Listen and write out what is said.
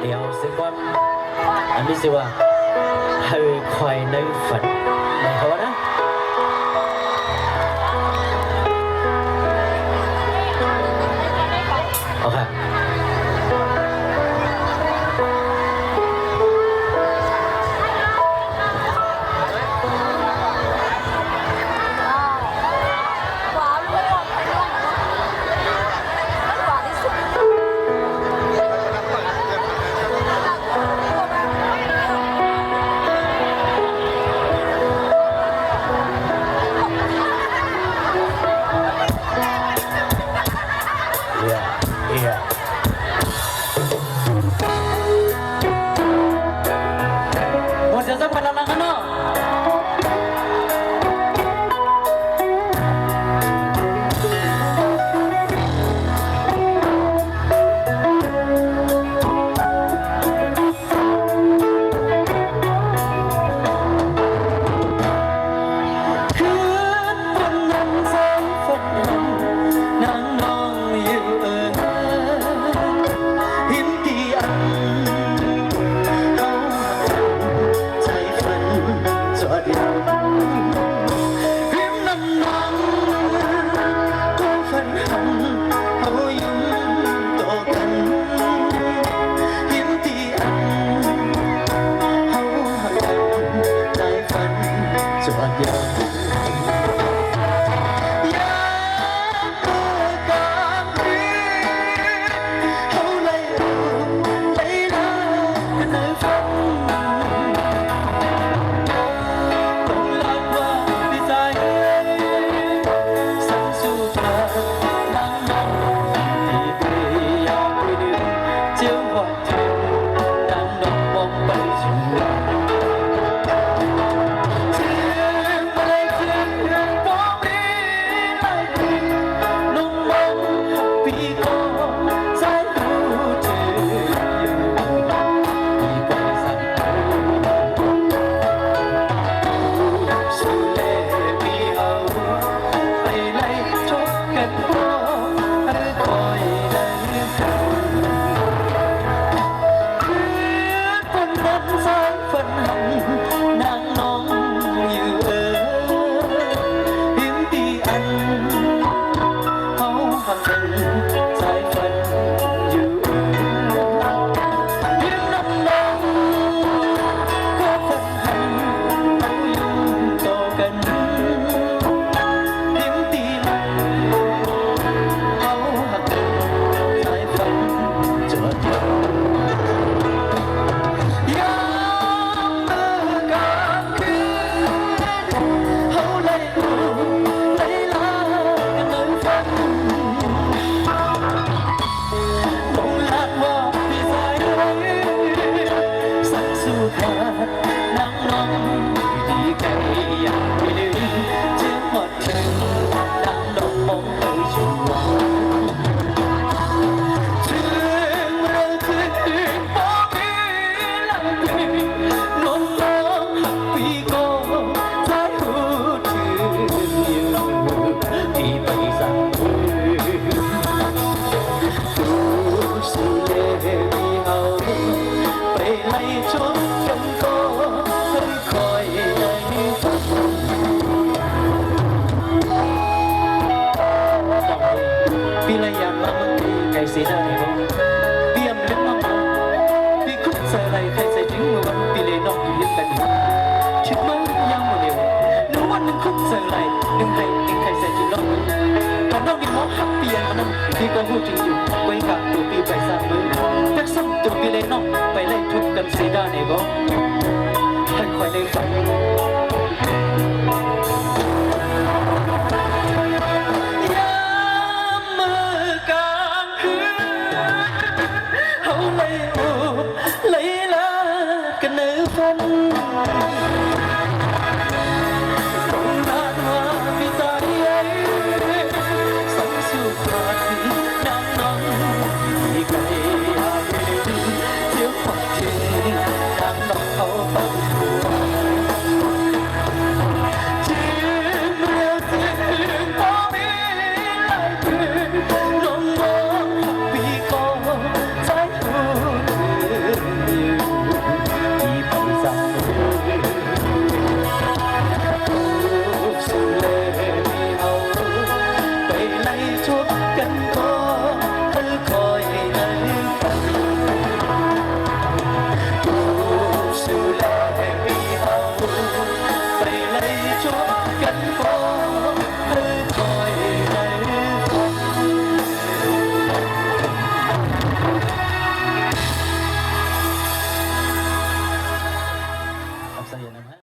เดี๋ยวสิก่อนอันนี้สิว่าให้คอยในฝันในเขานะโอเคสีหน้าเนี่ยเปี่ยมเล็บน้องพี่คุกใส่ไรใครใส่ถึงเมื่อวันปีเลยน้องอยู่ยึดแต่หนึ่งชุดมันยังโมเดลหนึ่งวันหนึ่งคุกใส่ไรหนึ่งให้หนึ่งใครใส่ถึงน้องแต่น้องนี่มองหักเปลี่ยนมันนั้นพี่ก็พูดจริงอยู่ไว้กับตัวพี่ไปสร้างเลยแท็กซ้ำตัวพี่เลยน้องไปไล่ทุบกันสีหน้าเนี่ยก็ให้คอยในฝัน